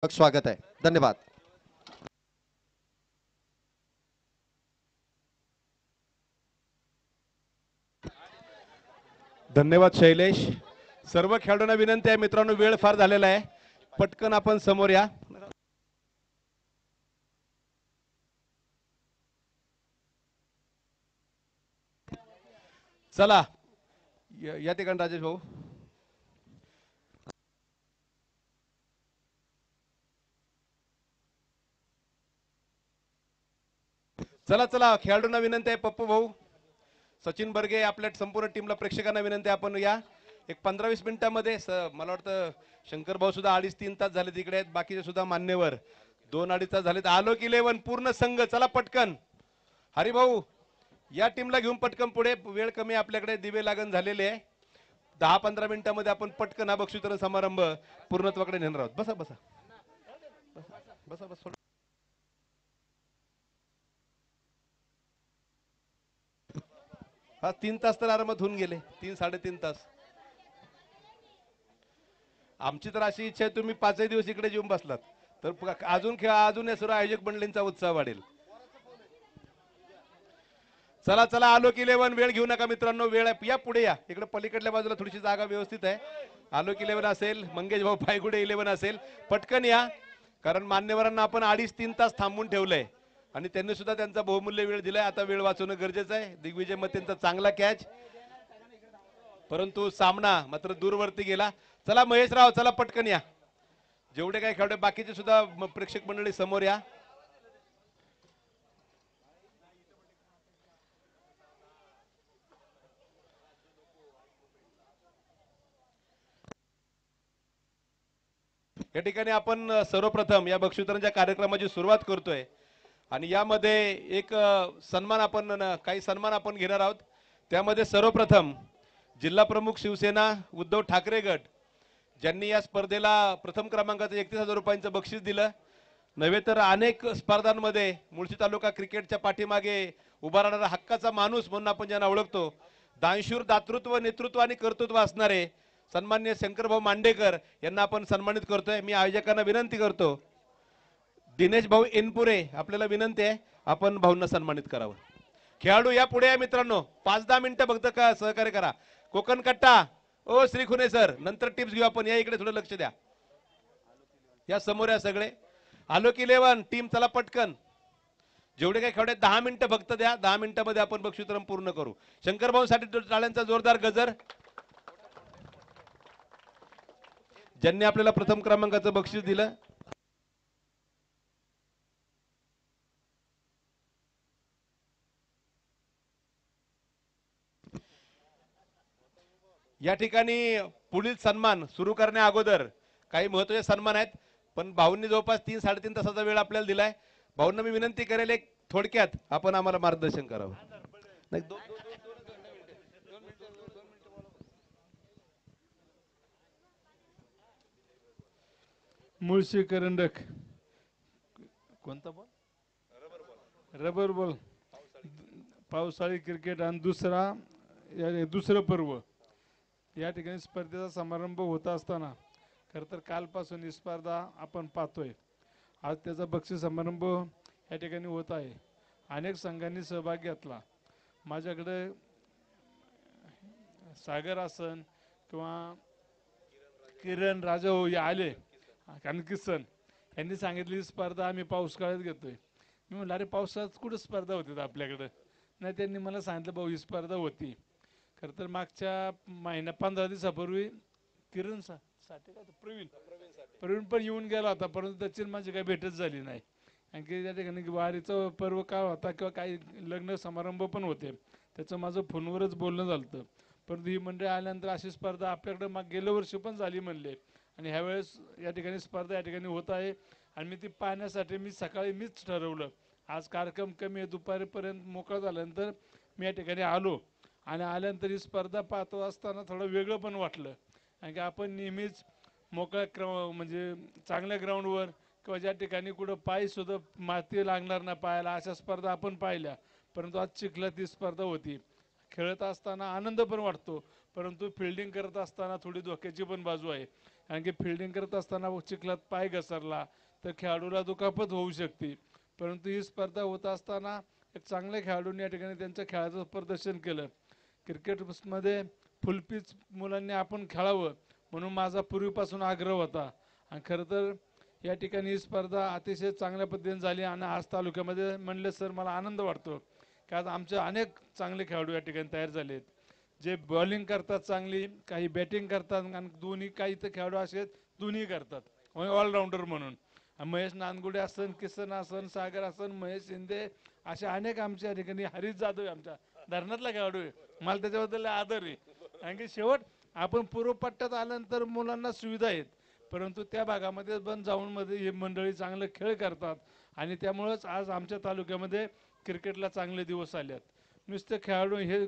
स्वागत आहे. धन्यवाद. धन्यवाद शैलेश. सर्व खेळाडूंना विनंती आहे मित्रांनो, वेळ फार झालेला आहे, पटकन आपण समोर या. चला या ठिकाणी राजेश भाऊ. चला चला खेळाडूंना विनंती आहे, पप्पू भाऊ, सचिन बर्गे, आपल्या संपूर्ण टीमला, प्रेक्षकांना विनंती आहे, आपण या. एक 15-20 मिनिटांमध्ये मला वाटतं शंकर भाऊ सुद्धा 2.5-3 तास झाले तिकडे आहेत, बाकीचे सुद्धा मान्यवर 2-2.5 तास झालेत. आलोक 11 पूर्ण संघ, चला पटकन. हरिभाऊ या टीमला घेऊन पटकन पुढे, वेळ कमी आपल्याकडे, दिवे लागण झालेले आहे. 10-15 मिनिटांमध्ये आपण पटकन हा बक्षीस वितरण समारंभ पूर्णत्वाकडे नेणार आहोत. बसा बसा बसा बसा. हा 3 तास तर आरामात होऊन गेले, 3-3.5 तास. आमची तर अशी इच्छा आहे, तुम्ही 5 दिवस इकडे येऊन बसलात तर अजून खेळा, अजून या सुरू आयोजक मंडळींचा उत्साह वाढेल. चला चला आलोक 11, वेळ घेऊ नका मित्रांनो, वेळ आहे, या पुढे या, इकडे पलीकडल्या बाजूला थोडीशी जागा व्यवस्थित आहे. आलोक 11 असेल, मंगेश भाऊ पायगुडे 11 असेल, पटकन या, कारण मान्यवरांना आपण 2.5-3 तास थांबून ठेवलंय आणि त्यांनी सुद्धा त्यांचा बहुमूल्य वेळ दिलाय. आता वेळ वाचवणं गरजेचं आहे. दिग्विजय मतेंचा चांगला कॅच, परंतु सामना मात्र दूरवरती गेला. चला महेशराव, चला पटकन या, जेवढे काही खेळाडू बाकीचे सुद्धा प्रेक्षक मंडळी समोर या. या ठिकाणी आपण सर्वप्रथम या बक्षीस वितरणाच्या कार्यक्रमाची सुरुवात करतोय आणि यामध्ये एक सन्मान आपण काही सन्मान आपण घेणार आहोत. त्यामध्ये सर्वप्रथम जिल्हा प्रमुख शिवसेना उद्धव ठाकरे गट, ज्यांनी या स्पर्धेला प्रथम क्रमांकाचं 31,000 रुपयांचं बक्षीस दिलं. नव्हे तर अनेक स्पर्धांमध्ये मुळशी तालुका क्रिकेटच्या पाठीमागे उभा राहणारा हक्काचा माणूस म्हणून आपण ज्यांना ओळखतो, दानशूर दातृत्व, नेतृत्व आणि कर्तृत्व असणारे सन्मान्य शंकरभाऊ मांडेकर यांना आपण सन्मानित करतोय. मी आयोजकांना विनंती करतो, दिनेश भाऊ इनपुरे, आपल्याला विनंती आहे आपण भाऊंना सन्मानित करावं. खेळाडू या पुढे आहे मित्रांनो, 5-10 मिनिटं फक्त का सहकार्य करा. कोकण कट्टा, ओ श्री खुने सर, नंतर टिप्स घेऊ आपण, या इकडे थोडं लक्ष द्या, या समोर या सगळे. आलोक 11 टीम, चला पटकन, जेवढे काही खेळाडू 10 मिनिटं फक्त द्या, 10 मिनिटांमध्ये आपण बक्षीस वितरण पूर्ण करू. शंकर भाऊंसाठी टाळ्यांचा जोरदार गजर, ज्यांनी आपल्याला प्रथम क्रमांकाचं बक्षीस दिलं. या ठिकाणी पुढील सन्मान सुरू करण्या अगोदर काही महत्त्वाचे सन्मान आहेत, पण भाऊंनी जवळपास 3-3.5 तासाचा वेळ आपल्याला दिलाय. भाऊंना मी विनंती करेल, एक थोडक्यात आपण आम्हाला मार्गदर्शन करावं. नाही, मुळशी करंडक, कोणता बॉल, रबर बॉल, पावसाळी क्रिकेट आणि दुसरं पर्व या ठिकाणी स्पर्धेचा समारंभ होत असताना खरं तर कालपासून ही स्पर्धा आपण पाहतोय. आज त्याचा बक्षीस समारंभ या ठिकाणी होत आहे. अनेक संघांनी सहभाग घेतला. माझ्याकडे सागर आसन किंवा किरण राजा हो आले, कारण किसन यांनी सांगितली स्पर्धा आम्ही पावसाळ्यात घेतोय. मी म्हटलं अरे पावसाळ्यात कुठं स्पर्धा होती आपल्याकडं, नाही त्यांनी मला सांगितलं भाऊ ही स्पर्धा होती. खरं तर मागच्या 15 दिवसापूर्वी किरण साठे का प्रवीण पण येऊन गेला होता, परंतु त्याची माझी काही भेटच झाली नाही. आणखी त्या ठिकाणी वारीचा पर्व काळ होता किंवा काही लग्न समारंभ पण होते, त्याचं माझं फोनवरच बोलणं झालं. परंतु ही मंडळी आल्यानंतर अशी स्पर्धा आपल्याकडे गेल्या वर्षी पण झाली म्हणले, आणि ह्यावेळेस या ठिकाणी स्पर्धा या ठिकाणी होत आहे. आणि मी ती पाहण्यासाठी मीच ठरवलं, आज कार्यक्रम कमी आहे, दुपारीपर्यंत मोकळा झाल्यानंतर मी या ठिकाणी आलो. आणि आल्यानंतर ही स्पर्धा पाहतो असताना थोडं वेगळं पण वाटलं, कारण की आपण नेहमीच मोकळ्या म्हणजे चांगल्या ग्राउंडवर किंवा ज्या ठिकाणी कुठं पायसुद्धा माती लागणार ना पायाला अशा स्पर्धा आपण पाहिल्या, परंतु आज चिखलात ती स्पर्धा होती. खेळत असताना आनंद पण वाटतो, परंतु फिल्डिंग करत असताना थोडी धोक्याची पण बाजू आहे. कारण की फिल्डिंग करत असताना चिखलात पाय घसरला तर खेळाडूला दुखापत होऊ शकते. परंतु ही स्पर्धा होत असताना एक चांगल्या खेळाडूंनी या ठिकाणी त्यांच्या खेळाचं प्रदर्शन केलं. क्रिकेटमध्ये फुलपीच मुलांनी आपण खेळावं म्हणून माझा पूर्वीपासून आग्रह होता. आणि खरं तर या ठिकाणी ही स्पर्धा अतिशय चांगल्या पद्धतीने झाली. आणि आज तालुक्यामध्ये म्हणले सर मला आनंद वाटतो की आज आमचे अनेक चांगले खेळाडू या ठिकाणी तयार झाले आहेत, जे बॉलिंग करतात चांगली, काही बॅटिंग करतात आणि दोन्ही काही तर खेळाडू असे दोन्ही करतात ऑलराऊंडर म्हणून. महेश नानगुडे असन, किसन असन, सागर असन, महेश शिंदे असे अनेक आमच्या ठिकाणी, हरीश जाधव आमच्या धरणातला खेळाडू आहे, मला त्याच्याबद्दल आदर आहे. कारण की शेवट आपण पूर्व पट्ट्यात आल्यानंतर मुलांना सुविधा आहेत, परंतु त्या भागामध्ये पण जाऊन मध्ये ही मंडळी चांगले खेळ करतात. आणि त्यामुळंच आज आमच्या तालुक्यामध्ये क्रिकेटला चांगले दिवस आले आहेत. नुसते खेळाडू हे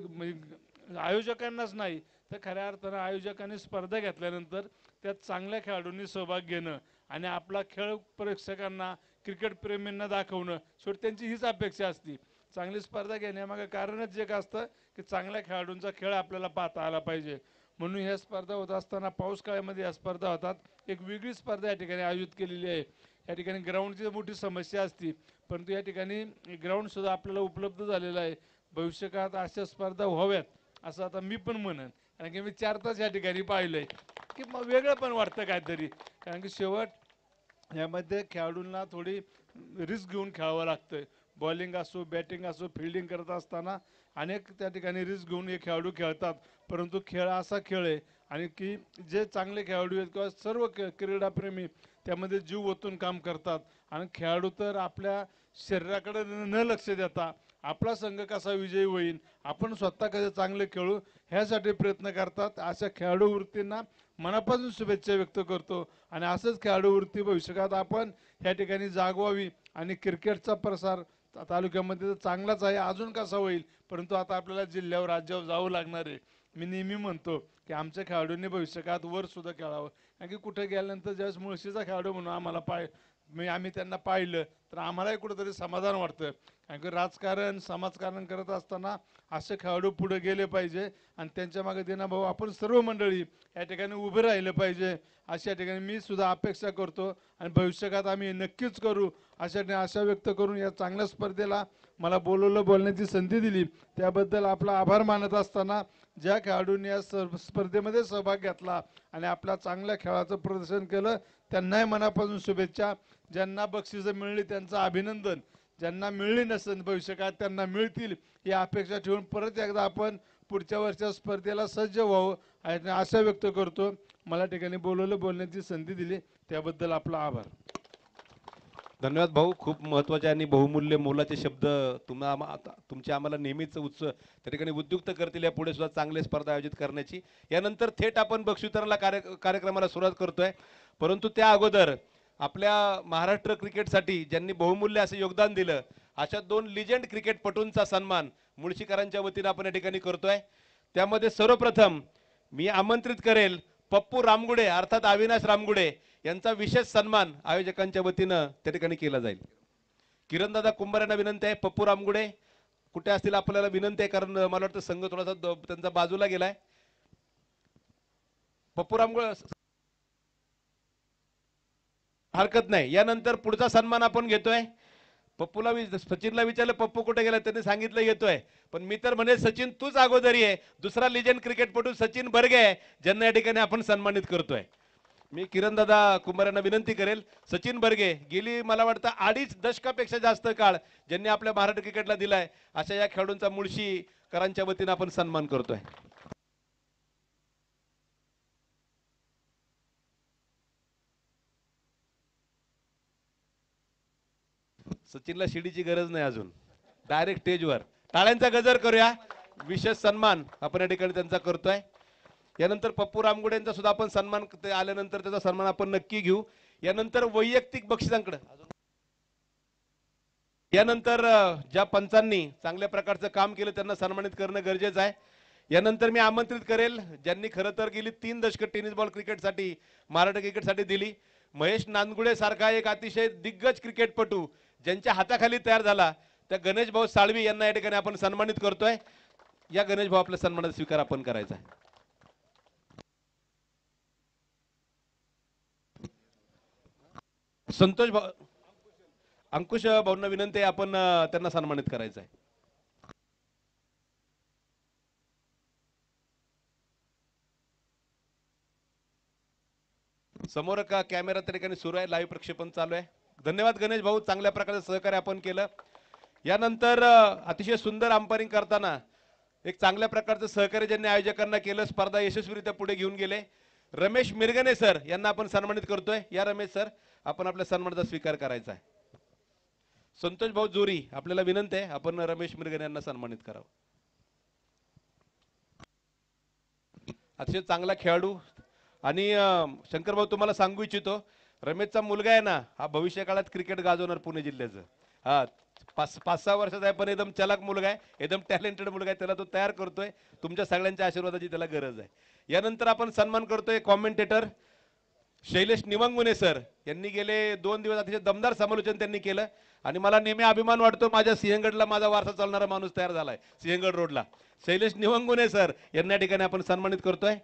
आयोजकांनाच नाही तर खऱ्या अर्थानं आयोजकांनी स्पर्धा घेतल्यानंतर त्यात चांगल्या खेळाडूंनी सहभाग घेणं आणि आपला खेळ प्रेक्षकांना, क्रिकेट प्रेमींना दाखवणं, शेवटी त्यांची हीच अपेक्षा असते. चांगली स्पर्धा घेण्यामागे कारणच एक असतं की चांगल्या खेळाडूंचा खेळ आपल्याला पाहता आला पाहिजे. म्हणून ह्या स्पर्धा होत असताना पाऊस काळामध्ये या स्पर्धा होतात. एक वेगळी स्पर्धा या ठिकाणी आयोजित केलेली आहे. या ठिकाणी ग्राउंडची मोठी समस्या असते, परंतु या ठिकाणी ग्राउंडसुद्धा आपल्याला उपलब्ध झालेलं आहे. भविष्यकाळात अशा स्पर्धा व्हाव्यात असं आता मी पण म्हणेन. कारण की मी 4 तास या ठिकाणी पाहिलं आहे की मग वेगळं पण वाटतं काहीतरी. कारण की शेवट यामध्ये खेळाडूंना थोडी रिस्क घेऊन खेळावं लागतं. बॉलिंग असो, बॅटिंग असो, फिल्डिंग करत असताना अनेक त्या ठिकाणी रिस्क घेऊन हे खेळाडू खेळतात. परंतु खेळ असा खेळ आहे आणि की जे चांगले खेळाडू आहेत किंवा सर्व क्रीडाप्रेमी त्यामध्ये जीव ओतून काम करतात. आणि खेळाडू तर आपल्या शरीराकडे न लक्ष देता आपला संघ कसा विजयी होईल, आपण स्वतः कसे चांगले खेळू ह्यासाठी प्रयत्न करतात. अशा खेळाडू वृत्तींना मनापासून शुभेच्छा व्यक्त करतो. आणि असंच खेळाडू वृत्ती भविष्यात आपण या ठिकाणी जागवावी. आणि क्रिकेटचा प्रसार तालुक्यामध्ये तर चांगलाच आहे, अजून कसा होईल, परंतु आता आपल्याला जिल्ह्यावर, राज्यावर जावं लागणार आहे. मी नेहमी म्हणतो की आमच्या खेळाडूंनी भविष्यकाळात वर सुद्धा खेळावं. कारण की कुठे गेल्यानंतर ज्यावेळेस मुळशीचा खेळाडू म्हणून आम्ही त्यांना पाहिलं तर आम्हालाही कुठंतरी समाधान वाटतं. कारण की राजकारण, समाजकारण करत असताना असे खेळाडू पुढे गेले पाहिजे आणि त्यांच्या मागे देणा भाऊ आपण सर्व मंडळी या ठिकाणी उभे राहिलं पाहिजे अशा या ठिकाणी मी सुद्धा अपेक्षा करतो. आणि भविष्यकाळात आम्ही नक्कीच करू आशा व्यक्त करून या चांगल्या स्पर्धेला मला बोलण्याची संधी दिली त्याबद्दल आपला आभार मानत असताना, ज्या खेळाडूंनी या स्पर्धेमध्ये सहभाग घेतला आणि आपल्या चांगल्या खेळाचं प्रदर्शन केलं त्यांनाही मनापासून शुभेच्छा. ज्यांना बक्षिसं मिळली त्यांचं अभिनंदन, ज्यांना मिळली नसेल भविष्यकाळात त्यांना मिळतील ही अपेक्षा ठेवून परत एकदा आपण पुढच्या वर्षाच्या स्पर्धेला सज्ज व्हावं आणि आशा व्यक्त करतो. मला ठिकाणी बोलण्याची संधी दिली त्याबद्दल आपला आभार. धन्यवाद भाऊ, खूप महत्त्वाचे आणि बहुमूल्य मोलाचे शब्द तुमचे आम्हाला नेहमीच त्या ठिकाणी उद्युक्त करतील या पुढे सुद्धा चांगले स्पर्धा आयोजित करण्याची. यानंतर थेट आपण बक्षवितरणला कार्यक्रमाला सुरुवात करतोय. परंतु त्या अगोदर आपल्या महाराष्ट्र क्रिकेटसाठी ज्यांनी बहुमूल्य असे योगदान दिलं अशा 2 लिजेंड क्रिकेटपटूंचा सन्मान मुळशीकरांच्या वतीने आपण या ठिकाणी करतोय. त्यामध्ये सर्वप्रथम मी आमंत्रित करेल पप्पू रामगुडे अर्थात अविनाश रामगुडे यांचा विशेष सन्मान आयोजकांच्या वतीनं त्या ठिकाणी केला जाईल. किरणदादा कुंभारांना विनंती आहे, पप्पू रामगुडे कुठे असतील आपल्याला विनंती आहे, कारण मला वाटतं संघ थोडासा त्यांचा बाजूला गेलाय. पप्पू रामगुडे हरकत नाही. यानंतर पुढचा सन्मान आपण घेतोय. सचिनला विचारलं पप्पू कुठे गेला, त्यांनी सांगितलं येतोय. पण मी तर म्हणे सचिन तूच अगोदरी आहे. दुसरा लिजेंड क्रिकेटपटू सचिन बर्गे आहे ज्यांना या ठिकाणी आपण सन्मानित करतोय. मी किरणदादा कुंभारांना विनंती करेल, सचिन बर्गे गेली मला वाटतं 2.5 दशकापेक्षा जास्त काळ ज्यांनी आपल्या महाराष्ट्र क्रिकेटला दिलाय अशा या खेळाडूंचा मुळशीकरांच्या वतीने आपण सन्मान करतोय. सचिनला शिडीची गरज नाही, अजून डायरेक्ट स्टेजवर टाळ्यांचा गजर करूया. विशेष सन्मान आपण या ठिकाणी त्यांचा करतोय. यानंतर पप्पू रामगुडे यांचा सुद्धा आपण सन्मान आल्यानंतर त्याचा सन्मान आपण नक्की घेऊ. यानंतर वैयक्तिक बक्षिसांकडे, यानंतर ज्या पंचांनी चांगल्या प्रकारचं काम केलं त्यांना सन्मानित करणं गरजेचं आहे. यानंतर मी आमंत्रित करेल ज्यांनी खरं तर गेली 3 दशकं टेनिस बॉल क्रिकेटसाठी, महाराष्ट्र क्रिकेटसाठी दिली, महेश नानगुडे सारखा एक अतिशय दिग्गज क्रिकेटपटू ज्यांच्या हाताखाली तयार झाला त्या गणेश भाऊ साळवी यांना या ठिकाणी आपण सन्मानित करतोय. या गणेश भाऊ आपल्या सन्मानाचा स्वीकार आपण करायचा आहे. संतोष अंकुश भाऊंना विनंती आहे, आपण त्यांना सन्मानित करायचं आहे. समोर का कॅमेरा त्या ठिकाणी सुरू आहे, लाईव्ह प्रक्षेपण चालू आहे. धन्यवाद गणेश भाऊ, चांगल्या प्रकारचं सहकार्य आपण केलं. यानंतर अतिशय सुंदर अंपायरिंग करताना एक चांगल्या प्रकारचं सहकार्य ज्यांनी आयोजकांना केलं, स्पर्धा यशस्वीरित्या पुढे घेऊन गेले, रमेश मिरगणे सर यांना आपण सन्मानित करतोय. या रमेश सर, आपण आपल्या सन्मानाचा स्वीकार करायचा आहे. संतोष भाऊ जोरी, आपल्याला विनंती आहे, आपण रमेश मिरगणे यांना सन्मानित करावं. अतिशय चांगला खेळाडू. आणि शंकर भाऊ, तुम्हाला सांगू इच्छितो, रमेशचा मुलगा आहे ना, हा भविष्य काळात क्रिकेट गाजवणार पुणे जिल्ह्याचं. हा 5-6 वर्षाचा आहे, पण एकदम चलाक मुलगा आहे, एकदम टॅलेंटेड मुलगा आहे. त्याला तो तयार करतोय. तुमच्या सगळ्यांच्या आशीर्वादाची त्याला गरज आहे. यानंतर आपण सन्मान करतोय कॉमेंटेटर शैलेश निवंगुने सर यांनी गेले 2 दिवस अतिशय दमदार समालोचन त्यांनी केलं. आणि मला नेहमी अभिमान वाटतो, माझ्या सिंहगडला माझा वारसा चालणारा माणूस तयार झालाय सिंहगड रोडला. शैलेश निवंगुने सर यांना ठिकाणी आपण सन्मानित करतोय.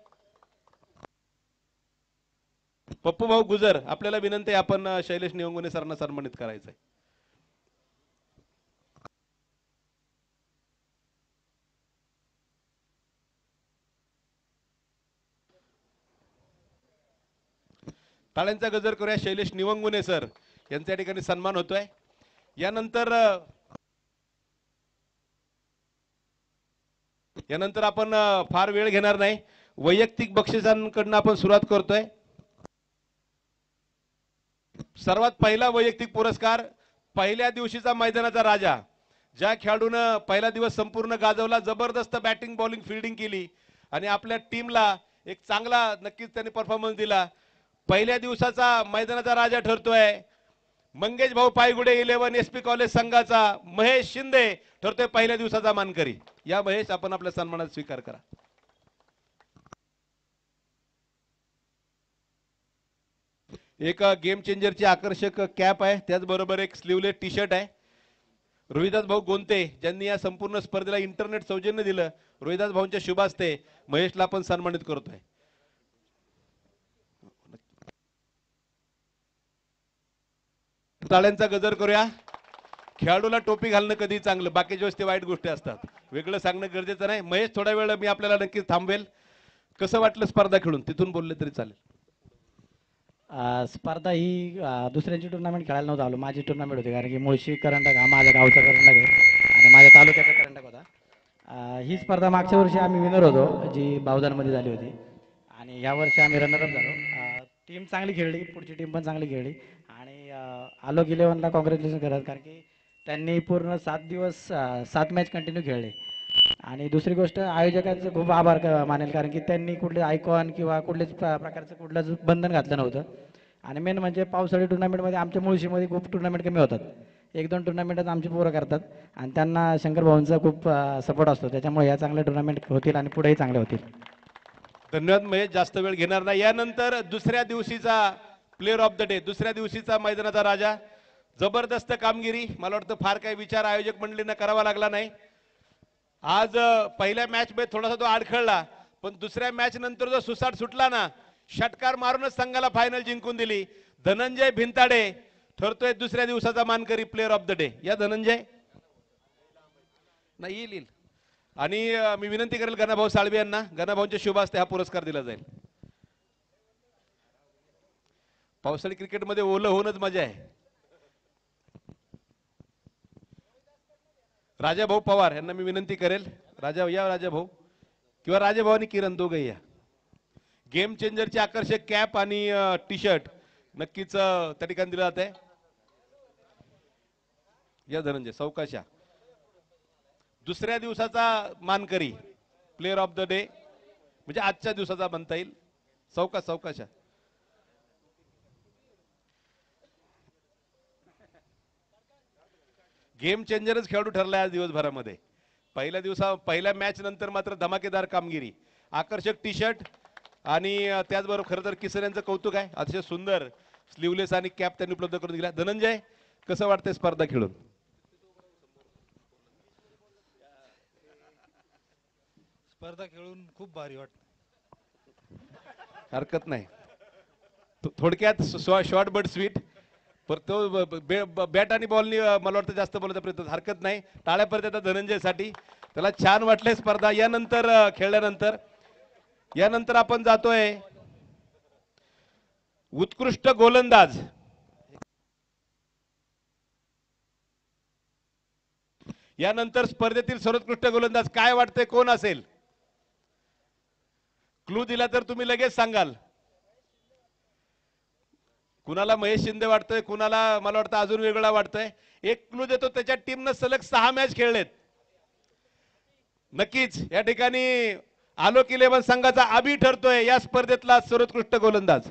पप्पू भाऊ गुजर, आपल्याला विनंती आहे, आपण शैलेश निवंगुने सरांना सन्मानित करायचंय. टाळ्यांचा गजर करूया. शैलेश निवंगुने सर यांच्या ठिकाणी सन्मान होतोय. यानंतर आपण फार वेळ घेणार नाही, वैयक्तिक बक्षिसांकडून आपण सुरुवात करतोय. सर्वात पहिला वैयक्तिक पुरस्कार, पहिल्या दिवशीचा मैदानाचा राजा, ज्या खेळाडूनं पहिला दिवस संपूर्ण गाजवला, जबरदस्त बॅटिंग बॉलिंग फिल्डिंग केली आणि आपल्या टीमला एक चांगला नक्कीच त्यांनी परफॉर्मन्स दिला. पहिल्या दिवसाचा मैदानाचा राजा ठरतोय मंगेश भाऊ पायगुडे 11 SP कॉलेज संघाचा महेश शिंदे ठरतोय पहिल्या दिवसाचा मानकरी. या महेश, आपण आपल्या सन्मानात स्वीकार करा. एक गेम चेंजरची आकर्षक कॅप आहे, त्याचबरोबर एक स्लीवलेस टी शर्ट आहे. रोहिदास भाऊ गोंते ज्यांनी या संपूर्ण स्पर्धेला इंटरनेट सौजन्य दिलं, रोहिदास भाऊंच्या शुभ हस्ते महेशला आपण सन्मानित करतोय. टाळ्यांचा गजर करूया. खेळाडूला टोपी घालणं कधी चांगलं, बाकीच्या वेळेस ते वाईट गोष्टी असतात. वेगळं सांगणं गरजेचं नाही. महेश, थोडा वेळ मी आपल्याला नक्कीच थांबवेल. कसं वाटलं स्पर्धा खेळून, तिथून बोलले तरी चालेल. स्पर्धा ही दुसऱ्यांची टुर्नामेंट खेळायला नव्हतं आलो, माझी टुर्नामेंट होती. कारण की मुळशी करंडक हा माझ्या गावचा करंडक आहे आणि माझ्या तालुक्याचा करंडक होता. ही स्पर्धा मागच्या वर्षी आम्ही विनर होतो, जी बावधानमध्ये झाली होती. आणि ह्या वर्षी आम्ही रनरअप झालो. टीम चांगली खेळली, पुढची टीम पण चांगली खेळली. आणि आलोक 11ला कॉंग्रॅच्युलेशन करत, कारण की त्यांनी पूर्ण 7 दिवस 7 मॅच कंटिन्यू खेळले. आणि दुसरी गोष्ट, आयोजकांचं खूप आभार मानेल, कारण की त्यांनी कुठले आयकॉन किंवा कुठल्याच प्रकारचं कुठलंच बंधन घातलं नव्हतं. आणि मेन म्हणजे पावसाळी टुर्नामेंटमध्ये आमच्या मुळशीमध्ये खूप टुर्नामेंट कमी होतात, 1-2 टुर्नामेंटच आमची पोरं करतात आणि त्यांना शंकर भाऊंचा खूप सपोर्ट असतो. त्याच्यामुळे या चांगल्या टुर्नामेंट होतील आणि पुढेही चांगले होतील. धन्यवाद महेश, जास्त वेळ घेणार नाही. यानंतर दुसऱ्या दिवशीचा प्लेअर ऑफ द डे, दुसऱ्या दिवशीचा मैदानाचा राजा, जबरदस्त कामगिरी. मला वाटतं फार काही विचार आयोजक मंडळींना करावा लागला नाही. आज पहिल्या मॅच मध्ये थोडासा तो अडखळला, पण दुसऱ्या मॅच नंतर जो सुसाट सुटला ना, षटकार मारूनच संघाला फायनल जिंकून दिली. धनंजय भिंताडे ठरतोय दुसऱ्या दिवसाचा मानकरी, प्लेअर ऑफ द डे. या धनंजय नाही येईल. आणि मी विनंती करेल गणाभाऊ साळवे यांना, गणाभाऊंच्या शुभ हस्ते हा पुरस्कार दिला जाईल. पावसाळी क्रिकेटमध्ये ओलं होणंच मजा आहे. राजाभाऊ पवार यांना मी विनंती करेल, राजाभाऊ किंवा राजाभाऊ आणि किरण दोघे या. गेम चेंजरची आकर्षक कॅप आणि टी शर्ट नक्कीच त्या ठिकाणी दिलं जात आहे. या धनंजय सावकाशा, दुसऱ्या दिवसाचा मानकरी, प्लेअर ऑफ द डे, म्हणजे आजच्या दिवसाचा म्हणता येईल. सावकाशा. गेम चेंजरच खेळाडू ठरलाय आज दिवसभरामध्ये. पहिल्या मॅच नंतर मात्र धमाकेदार कामगिरी, आकर्षक टी शर्ट आणि त्याचबरोबर खरं तर किसन यांचं कौतुक आहे, अतिशय सुंदर स्लीवलेस आणि कॅप त्यांनी उपलब्ध करून दिला. धनंजय, कसं वाटतंय स्पर्धा खेळून? स्पर्धा खेळून खूप भारी वाटतं. हरकत नाही. थोडक्यात शॉर्ट बट स्वीट. पर तो बॅट आणि बॉलनी मला वाटतं जास्त बोलायचा प्रयत्न हरकत नाही. टाळ्या परत येतात धनंजयसाठी. त्याला छान वाटले स्पर्धा. यानंतर यानंतर आपण जातोय उत्कृष्ट गोलंदाज. यानंतर स्पर्धेतील सर्वोत्कृष्ट गोलंदाज काय वाटतंय कोण असेल? क्लू दिला तर तुम्ही लगेच सांगाल. कुणाला महेश शिंदे वाटतोय, कुणाला मला वाटतं अजून वेगळा वाटतोय. एक क्लू देतो, त्याच्या टीमनं सलग 6 मॅच खेळलेत. नक्कीच या ठिकाणी आलोक 11 संघाचा अभि ठरतोय या स्पर्धेतला सर्वोत्कृष्ट गोलंदाज.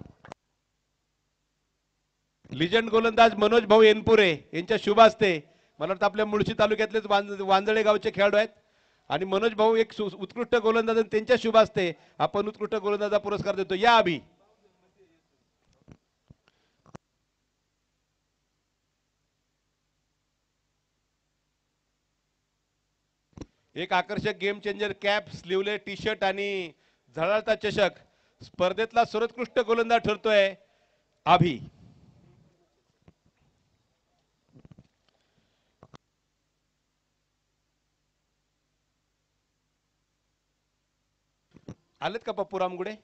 लिजंड गोलंदाज मनोज भाऊ एनपुरे यांच्या शुभ हस्ते, मला वाटतं आपल्या मुळशी तालुक्यातलेच वांजळे गावचे खेळाडू आहेत आणि मनोज भाऊ एक उत्कृष्ट गोलंदाज, त्यांच्या शुभ हस्ते आपण उत्कृष्ट गोलंदाजा पुरस्कार देतो. या अभि एक आकर्षक game changer cap, sleeveless T shirt आणि झळाळता चषक. स्पर्धेतला सर्वोत्कृष्ट गोलंदाज ठरतोय अभि. आलेत का पप्पू रामगुडे?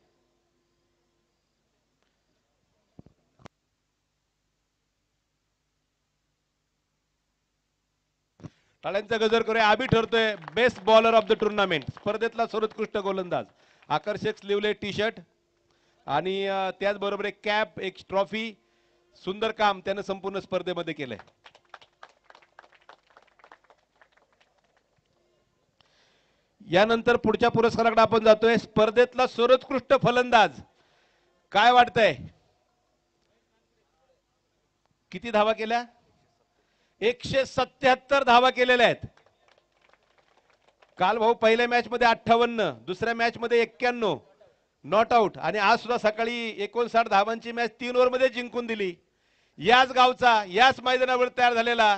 टाळ्यांचा गजर करूया. अभि ठरतोय best bowler of the tournament. स्पर्धेतला सर्वोत्कृष्ट गोलंदाज. आकर्षक स्लीवले टी शर्ट आणि त्याचबरोबर एक कॅप, एक ट्रॉफी. सुंदर काम त्यानं संपूर्ण स्पर्धेमध्ये केलंय. यानंतर पुढच्या पुरस्काराकडे आपण जातोय. स्पर्धेतला सर्वोत्कृष्ट फलंदाज. काय वाटतंय? किती धावा केल्या? 177 धावा केलेल्या आहेत. काल भाऊ पहिल्या मॅच मध्ये 58, दुसऱ्या मॅच मध्ये 91 नॉट आउट आणि आज सुद्धा सकाळी 59 धावांची मॅच 3 ओव्हर मध्ये जिंकून दिली. याच गावचा, याच मैदानावर तयार झालेला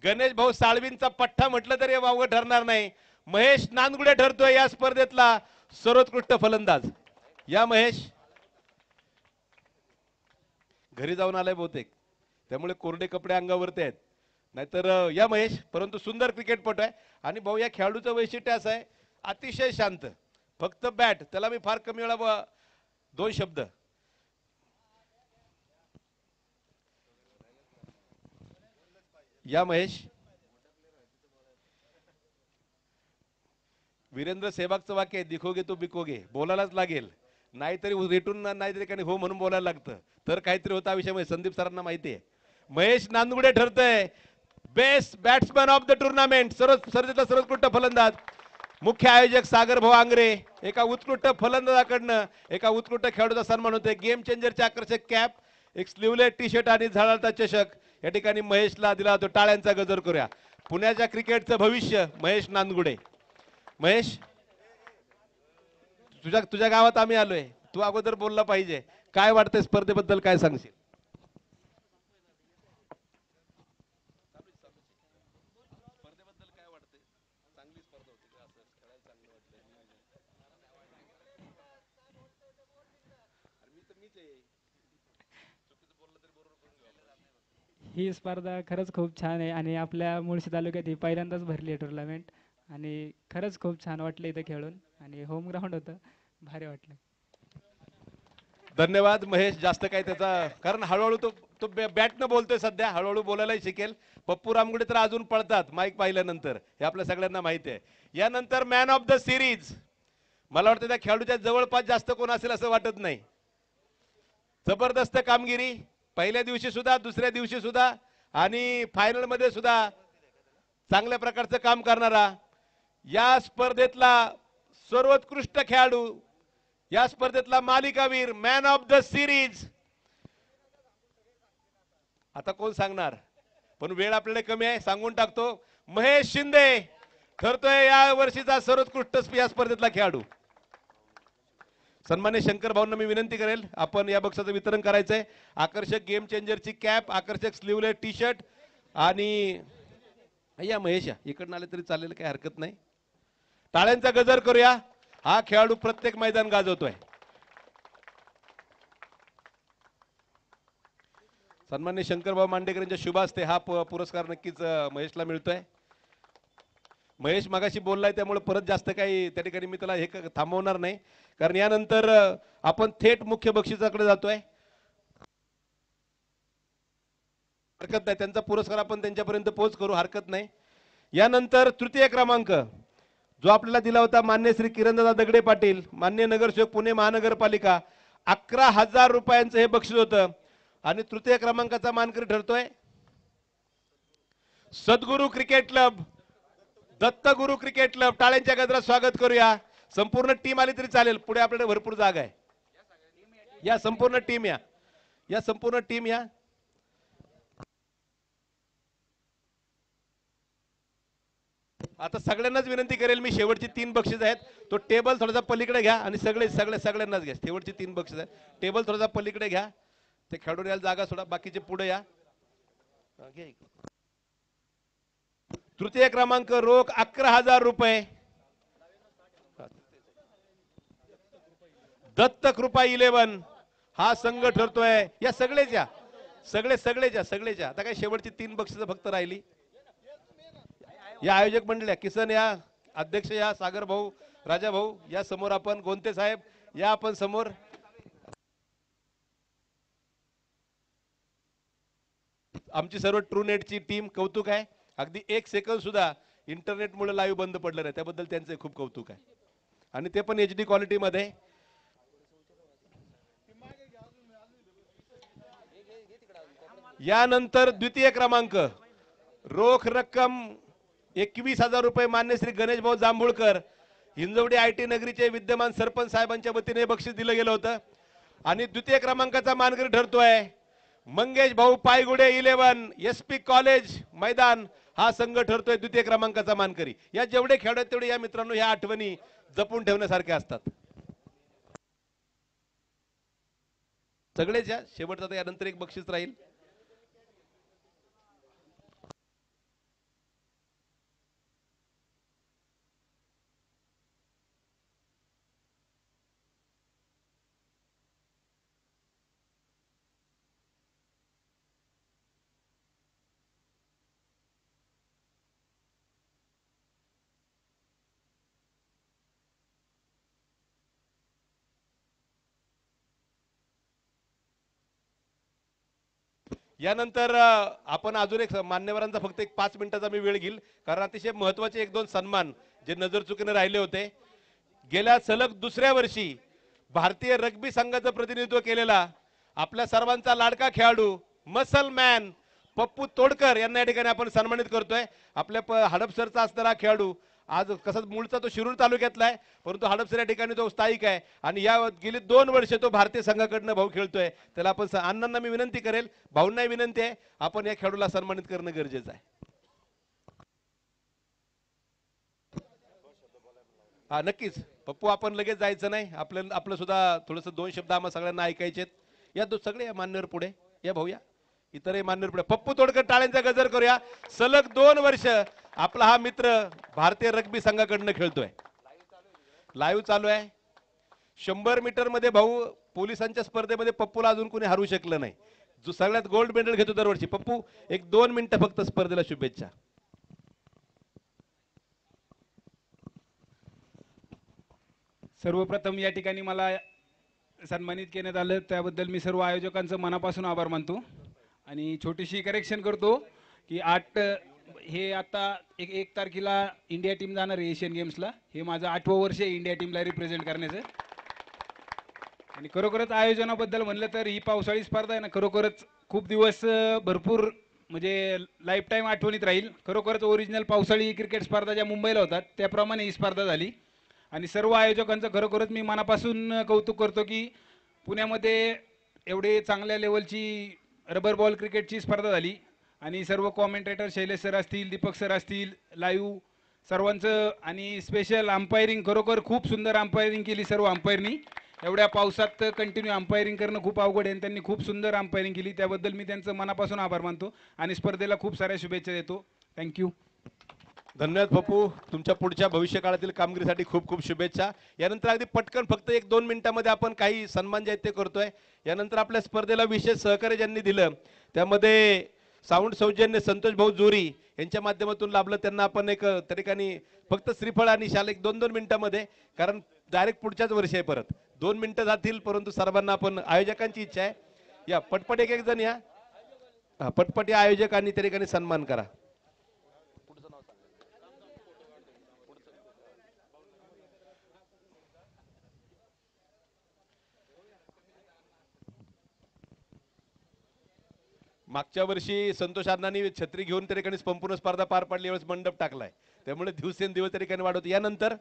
गणेश भाऊ साळवींचा पठ्ठा म्हटलं तरी वावगं ठरणार नाही. महेश नांदगुडे ठरतोय या स्पर्धेतला सर्वोत्कृष्ट फलंदाज. या महेश घरी जाऊन आलाय बहुतेक, त्यामुळे कोरडे कपडे अंगावरती आहेत. नाहीतर या महेश, परंतु सुंदर क्रिकेटपटू आहे. आणि भाऊ या खेळाडूचं वैशिष्ट्य असं आहे, अतिशय शांत, फक्त बॅट. त्याला मी फार कमी वेळा 2 शब्द. या महेश वीरेंद्र सेहवागचं वाक्य आहे, दिखोगे तो बिकोगे. बोलायलाच लागेल, नाहीतरी रेटून नाहीतरी काही हो म्हणून बोलायला लागतं, तर काहीतरी होता विषय. संदीप सरांना माहिती आहे. महेश नांदगुडे ठरतोय best batsman of the tournament. सर्वोत्कृष्ट फलंदाज. मुख्य आयोजक सागर भाऊ आंग्रे. एका उत्कृष्ट फलंदाजाकडनं एका उत्कृष्ट खेळाडूचा सन्मान होतोय. गेम चेंजरचे आकर्षक कॅप, एक स्लीवलेस टी शर्ट आणि झळाळता चषक या ठिकाणी महेशला दिला जातो. टाळ्यांचा गजर करूया. पुण्याच्या क्रिकेटचं भविष्य महेश नांदगुडे. महेश, तुझ्या गावात आम्ही आलोय, तू अगोदर बोलला पाहिजे. काय वाटतंय स्पर्धेबद्दल, काय सांगशील? ही स्पर्धा खरंच खूप छान आहे आणि आपल्या मुळशी तालुक्यात ही पहिल्यांदाच भरली आहे टुर्नामेंट आणि खरंच खूप छान वाटलं इथं खेळून आणि होम ग्राउंड होतं, भारी वाटलं. धन्यवाद महेश. जास्त काय त्याचा, कारण हळूहळू तो बॅटनं बोलतोय सध्या, हळूहळू बोलायलाही शिकेल. पप्पू रामगुडे तर अजून पळतात माईक पाहिल्यानंतर, हे आपल्या सगळ्यांना माहिती आहे. यानंतर मॅन ऑफ द सिरीज. मला वाटतं त्या खेळाडूच्या जवळपास जास्त कोण असेल असं वाटत नाही. जबरदस्त कामगिरी पहिल्या दिवशी सुद्धा, दुसऱ्या दिवशी सुद्धा आणि फायनल मध्ये सुद्धा चांगल्या प्रकारचं काम करणारा या स्पर्धेतला सर्वोत्कृष्ट खेळाडू, या स्पर्धेतला मालिकावीर, मॅन ऑफ द सिरीज. आता कोण सांगणार, पण वेळ आपल्याला कमी आहे, सांगून टाकतो. महेश शिंदे ठरतोय या वर्षीचा सर्वोत्कृष्ट या स्पर्धेतला खेळाडू. सन्मान्य शंकर भाऊंना मी विनंती करेल, आपण या बक्षाचं वितरण करायचंय. आकर्षक गेम चेंजरची कॅप, आकर्षक स्लीवलेस टी शर्ट आणि या महेश इकडनं आले तरी चालेल, काही हरकत नाही. टाळ्यांचा गजर करूया. हा खेळाडू प्रत्येक मैदान गाजवतोय. सन्माननीय शंकरभाऊ मांडेकर यांच्या शुभ हस्ते हा पुरस्कार नक्कीच महेशला मिळतोय. महेश मगाशी बोललाय त्यामुळे परत जास्त काही त्या ठिकाणी मी त्याला हे थांबवणार नाही, कारण यानंतर आपण थेट मुख्य बक्षिसाकडे जातोय. हरकत नाही, त्यांचा पुरस्कार आपण त्यांच्यापर्यंत पोहोच करू, हरकत नाही. यानंतर तृतीय क्रमांक जो आपल्याला दिला होता मान्य श्री किरणदादा दगडे पाटील, मान्य नगरसेवक पुणे महानगरपालिका, 11,000 रुपयांचं हे बक्षीस होतं. आणि तृतीय क्रमांकाचा मानकरी ठरतोय सद्गुरू cricket club, Dattaguru cricket club. टाळ्यांच्या गजरात स्वागत करूया. संपूर्ण टीम आली तरी चालेल, पुढे आपल्याकडे भरपूर जागा आहे. या संपूर्ण टीम या संपूर्ण टीम या. आता सगळ्यांनाच विनंती करेल मी, शेवटची 3 बक्षीस आहेत, तो टेबल थोडासा पलीकडे घ्या आणि सगळ्यांनाच घ्या. शेवटची 3 बक्षीस आहेत, टेबल थोडासा पलीकडे घ्या, ते खेळून यायला जागा सोडा, बाकीचे पुढे या. तृतीय क्रमांक रोख 11,000 रुपये दत्त कृपा 11 हा संघ ठरतोय. या सगळेच या, सगळेच या. आता काय शेवटची 3 बक्षीस फक्त राहिली. या आयोजक मंडळ, किसन या, अध्यक्ष या, सागर भाऊ, राजा भाऊ या समोर, आपण गोंते साहेब या आपण समोर. आमची सर्व ट्रू नेटची टीम कौतुक आहे. अगदी 1 सेकंद सुद्धा इंटरनेटमुळे लाईव्ह बंद पडलं नाही, त्याबद्दल त्यांचे खूप कौतुक आहे. आणि ते पण HD क्वालिटी मध्ये. यानंतर द्वितीय क्रमांक रोख रक्कम 21,000 रुपये मान्य श्री गणेश भाऊ जांभूळकर, हिंजवडी IT नगरीचे विद्यमान सरपंच साहेबांच्या वतीने बक्षीस दिलं गेलं होतं. आणि द्वितीय क्रमांकाचा मानकरी ठरतोय मंगेश भाऊ पायगुडे 11 SP कॉलेज मैदान हा संघ ठरतोय द्वितीय क्रमांकाचा मानकरी. या जेवढे खेळ आहेत तेवढे या मित्रांनो या आठवणी जपून ठेवण्यासारख्या असतात. सगळेच या. शेवटचा यानंतर एक बक्षीस राहील. यानंतर आपण अजून एक मान्यवरांचा फक्त एक 5 मिनिटाचा मी वेळ घेईल, कारण अतिशय महत्वाचे 1-2 सन्मान जे नजर चुकीने राहिले होते. गेल्या सलग दुसऱ्या वर्षी भारतीय रग्बी संघाचं प्रतिनिधित्व केलेला आपल्या सर्वांचा लाडका खेळाडू मसल मॅन पप्पू तोडकर यांना या ठिकाणी आपण सन्मानित करतोय. आपल्या हडपसरचा असणारा खेळाडू, आज कसा मूळचा तो शिरूर तालुक्यातला आहे, परंतु हडपसर या ठिकाणी तो स्थायिक आहे. आणि या गेली 2 वर्ष तो भारतीय संघाकडनं भाऊ खेळतोय. त्याला आपण अण्णांना मी विनंती करेल, भाऊंनाही विनंती आहे, आपण या खेळाडूला सन्मानित करणं गरजेचं आहे. हा नक्कीच पप्पू, आपण लगेच जायचं नाही, आपलं सुद्धा थोडंसं 2 शब्द आम्हाला सगळ्यांना ऐकायचे आहेत. या सगळे या मान्यवर पुढे या, भाऊ या, इतरही मान्यवर पुढे. पप्पू तोडकर टाळ्यांचा गजर करूया. सलग 2 वर्ष आपला हा मित्र भारतीय रग्बी संघाकडनं खेळतोय. लाईव्ह चालू आहे. 100 मीटर मध्ये भाऊ पोलिसांच्या स्पर्धेमध्ये पप्पूला अजून कोणी हरवू शकलं नाही, जो सगळ्यात गोल्ड मेडल घेतो दरवर्षी. पप्पू एक 2 मिनिटं फक्त स्पर्धेला शुभेच्छा. सर्वप्रथम या ठिकाणी मला सन्मानित करण्यात आलं त्याबद्दल मी सर्व आयोजकांचं मनापासून आभार मानतो. आणि छोटीशी करेक्शन करतो की हे आता 1 तारखेला इंडिया टीम जाणार आहे एशियन गेम्सला. हे माझं 8वं वर्ष आहे इंडिया टीमला रिप्रेझेंट करण्याचं. आणि खरोखरच आयोजनाबद्दल म्हणलं तर ही पावसाळी स्पर्धा आहे ना, खरोखरच खूप दिवस भरपूर म्हणजे लाईफ टाईम आठवणीत राहील. खरोखरच ओरिजिनल पावसाळी क्रिकेट स्पर्धा ज्या मुंबईला होतात त्याप्रमाणे ही स्पर्धा झाली. आणि सर्व आयोजकांचं खरोखरच मी मनापासून कौतुक करतो की पुण्यामध्ये एवढे चांगल्या लेवलची रबर बॉल क्रिकेटची स्पर्धा झाली. आणि सर्व कॉमेंटेटर शैलेश सर असतील, दीपक सर असतील, लाईव्ह सर्वांचं, आणि स्पेशल अंपायरिंग, खरोखर खूप सुंदर अंपायरिंग केली सर्व अंपायरनी. एवढ्या पावसात कंटिन्यू अंपायरिंग करणं खूप अवघड आहे, त्यांनी खूप सुंदर अंपायरिंग केली, त्याबद्दल मी त्यांचं मनापासून आभार मानतो आणि स्पर्धेला खूप साऱ्या शुभेच्छा देतो. थँक्यू. धन्यवाद पप्पू, तुमच्या पुढच्या भविष्य काळातील कामगिरीसाठी खूप खूप शुभेच्छा. यानंतर अगदी पटकन फक्त 1-2 मिनिटांमध्ये आपण काही सन्मान जे आहेत ते करतोय. यानंतर आपल्या स्पर्धेला विशेष सहकार्य ज्यांनी दिलं त्यामध्ये साऊंड सौजन्य संतोष भाऊ जोरी यांच्या माध्यमातून लाभलं. त्यांना आपण एक त्या ठिकाणी फक्त श्रीफळ आणि शाल 1-2 मिनिटांमध्ये, कारण डायरेक्ट पुढच्याच वर्षी आहे परत. 2 मिनिटं जातील, परंतु सर्वांना आपण आयोजकांची इच्छा आहे या पटपट एक जण या पटपट या आयोजकांनी त्या ठिकाणी सन्मान करा. मागच्या वर्षी संतोष अण्णांनी छत्री घेऊन त्या ठिकाणी संपूर्ण स्पर्धा पार पाडली, यावेळेस मंडप टाकलाय, त्यामुळे दिवसेंदिवस त्या ठिकाणी वाढवतो. यानंतर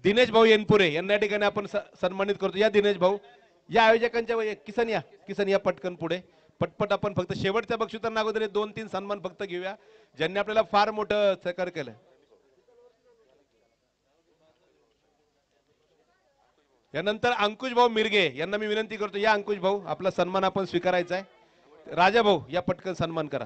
दिनेश भाऊ येनपुरे यांना या ठिकाणी आपण सन्मानित करतो. या दिनेश भाऊ, या आयोजकांच्या किसन या पटकन पुढे. पटपट आपण फक्त शेवटच्या बक्षिसांना अगोदर 2-3 सन्मान फक्त घेऊया ज्यांनी आपल्याला फार मोठं सहकार्य केलं. यानंतर अंकुश भाऊ मिरगे यांना मी विनंती करतो. या अंकुश भाऊ, आपला सन्मान आपण स्वीकारायचा आहे. राजा भाऊ या पटकन सन्मान करा.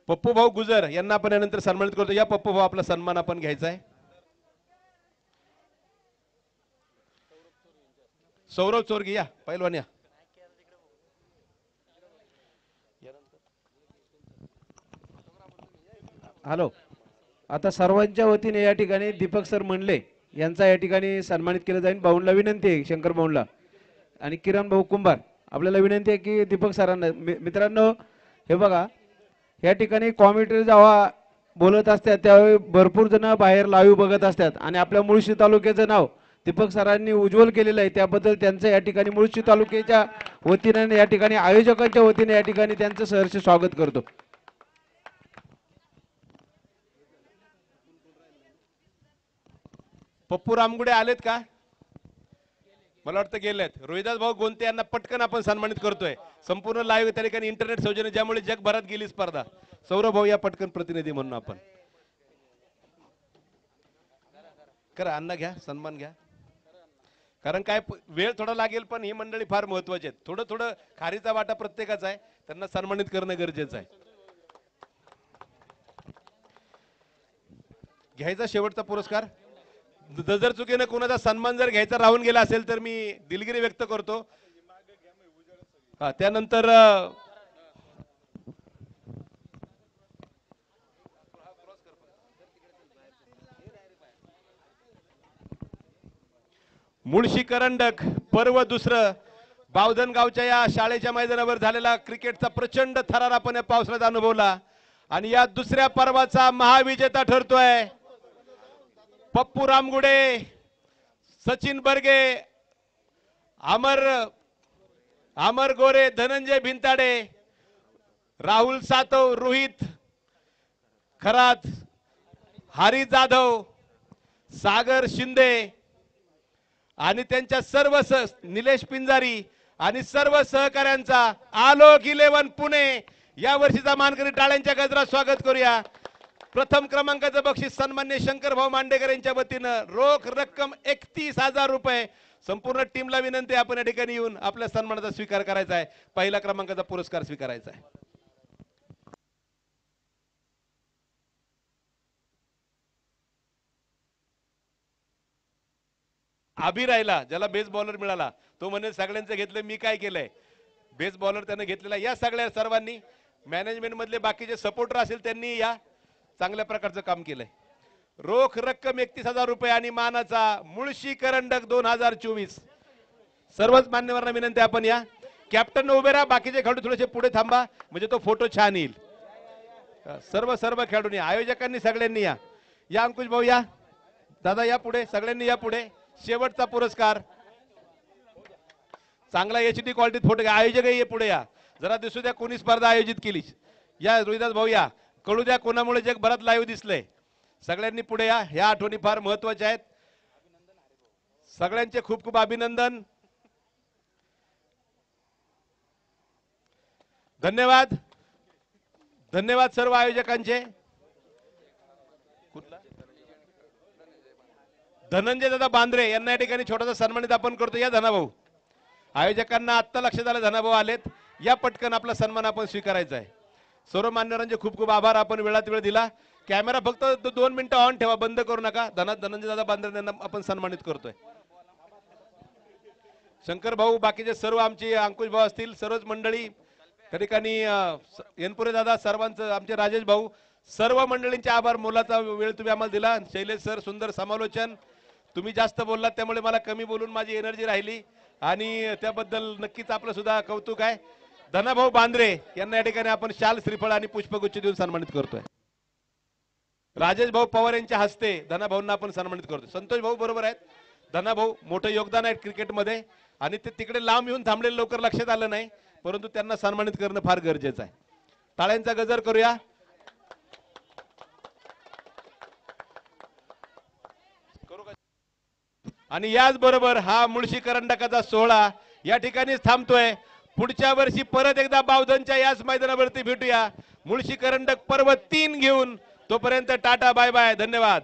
पप्पू भाऊ गुजर यांना आपण यानंतर सन्मानित करतो. या पप्पू भाऊ, आपला सन्मान आपण घ्यायचा आहे. सौरभ चोरगी या पहिलवान या. हॅलो, आता सर्वांच्या वतीने या ठिकाणी दीपक सर म्हणले यांचा या ठिकाणी सन्मानित केलं जाईल. भाऊंना विनंती आहे, शंकर भाऊंना आणि किरण भाऊ कुंभार, आपल्याला विनंती आहे की दीपक सरांना. मित्रांनो, हे बघा, या ठिकाणी कॉमेंट्री जेव्हा बोलत असतात त्यावेळी भरपूर जण बाहेर लाईव्ह बघत असतात आणि आपल्या मुळशी तालुक्याचं नाव दीपक सरांनी उज्ज्वल केलेलं आहे. त्याबद्दल त्यांचं या ठिकाणी मुळशी तालुक्याच्या वतीने, या ठिकाणी आयोजकांच्या वतीने या ठिकाणी त्यांचं सहर्ष स्वागत करतो. पप्पू रामगुडे आलेत का? मला वाटतं गेलेत. रोहिदास भाऊ गोंते यांना पटकन आपण सन्मानित करतोय. संपूर्ण लाईव्ह त्या ठिकाणी इंटरनेट सौजन्य, ज्यामुळे जगभरात गेली स्पर्धा. सौरभ भाऊ या पटकन प्रतिनिधी म्हणून आपण करा. अण्णा घ्या, सन्मान घ्या. कारण काय वेळ थोडा लागेल, पण ही मंडळी फार महत्वाची आहेत. थोडं थोडं खारीचा वाटा प्रत्येकाचा आहे, त्यांना सन्मानित करणं गरजेचं आहे. घ्यायचा शेवटचा पुरस्कार. जर चुकीने कोणाचा सन्मान जर घ्यायचा राहून गेला असेल तर मी दिलगिरी व्यक्त करतो. त्यानंतर मुळशी करंडक पर्व दुसरं, बावधन गावच्या या शाळेच्या मैदानावर झालेला क्रिकेटचा प्रचंड थरार आपण या पावसाळ्यात अनुभवला आणि या दुसऱ्या पर्वाचा महाविजेता ठरतोय पप्पू रामगुडे, सचिन बर्गे, अमर गोरे, धनंजय भिंताडे, राहुल सातव, रोहित खरात, हरी जाधव, सागर शिंदे आणि त्यांच्या सर्व निलेश पिंजारी आणि सर्व सहकाऱ्यांचा आलोक 11 पुणे या वर्षीचा मानकरी टाळ्यांच्या गजरात स्वागत करूया. प्रथम क्रमांकाचं बक्षीस सन्मान्य शंकर भाऊ मांडेकर यांच्या वतीनं रोख रक्कम 31,000 रुपये. संपूर्ण टीमला विनंती, आपण या ठिकाणी येऊन आपल्या सन्मानाचा स्वीकार करायचा आहे. पहिला क्रमांकाचा पुरस्कार स्वीकारायचा आहे. अभि राहिला, ज्याला बेस बॉलर मिळाला, तो म्हणे सगळ्यांचं घेतलं, मी काय केलंय. बेस बॉलर त्याने घेतलेला. या सगळ्या सर्वांनी, मॅनेजमेंट मधले बाकीचे सपोर्टर असेल त्यांनी या चांगल्या प्रकारचं काम केलंय. रोख रक्कम 31,000 रुपये आणि मानाचा मुळशी करंडक 2024. सर्वच मान्यवरांना विनंती, आपण या. कॅप्टन उभे राहा, बाकीचे खेळाडू थोडेसे पुढे थांबा म्हणजे तो फोटो छान येईल. सर्व खेळाडूंनी, आयोजकांनी सगळ्यांनी या. या अंकुश भाऊ या, दादा या पुढे, सगळ्यांनी या पुढे. शेवटचा पुरस्कार चांगला HD क्वालिटीत फोटो घ्या. आयोजकही ये पुढे या, जरा दिसू द्या कोणी स्पर्धा आयोजित केली. या रोहिदास भाऊ या, कळू द्या कोणामुळे जगभरात लाईव्ह दिसलंय. सगळ्यांनी पुढे या, ह्या आठवणी फार महत्वाच्या आहेत. सगळ्यांचे खूप खूप अभिनंदन, धन्यवाद. धन्यवाद सर्व आयोजकांचे. धनंजय दादा बांद्रे यांना या ठिकाणी छोटासा सन्मानित आपण करतो. या धनाभाऊ, आयोजकांना आत्ता लक्षात आलं धनाभाऊ आलेत, या पटकन आपला सन्मान आपण स्वीकारायचा आहे. सर्व मान्यवरांचे खूप खूप आभार, आपण वेळात वेळ दिला. कॅमेरा फक्त 2 मिनिटं ऑन ठेवा, बंद करू नका. धनंजय दादा बांद्रे यांना आपण सन्मानित करतोय. शंकर भाऊ, बाकीचे सर्व आमचे अंकुश भाऊ असतील, सर्वच मंडळी त्या ठिकाणी, एनपुरे दादा, सर्वांचं, आमचे राजेश भाऊ, सर्व मंडळींचे आभार. मोलाचा वेळ तुम्ही आम्हाला दिला. शैलेश सर, सुंदर समालोचन. तुम्ही जास्त बोललात त्यामुळे मला कमी बोलून माझी एनर्जी राहिली आणि त्याबद्दल नक्कीच आपलं सुद्धा कौतुक आहे. धनाभाऊ बांद्रे यांना या ठिकाणी आपण शाल, श्रीफळ आणि पुष्पगुच्छ देऊन सन्मानित करतोय. राजेश भाऊ पवार यांच्या हस्ते धनाभाऊंना आपण सन्मानित करतोय. संतोष भाऊ बरोबर आहेत. धनाभाऊ मोठं योगदान आहे क्रिकेटमध्ये आणि ते तिकडे लांब येऊन थांबलेले लवकर लक्षात आलं नाही, परंतु त्यांना सन्मानित करणं फार गरजेचं आहे. टाळ्यांचा गजर करूया. आणि याचबरोबर हा मुळशी करंडकाचा सोहळा या ठिकाणीच थांबतोय. पुढच्या वर्षी परत एकदा बावधनच्या याच मैदानावरती भेटूया मुळशी करंडक पर्व 3 घेऊन. तोपर्यंत टाटा, बाय बाय, धन्यवाद.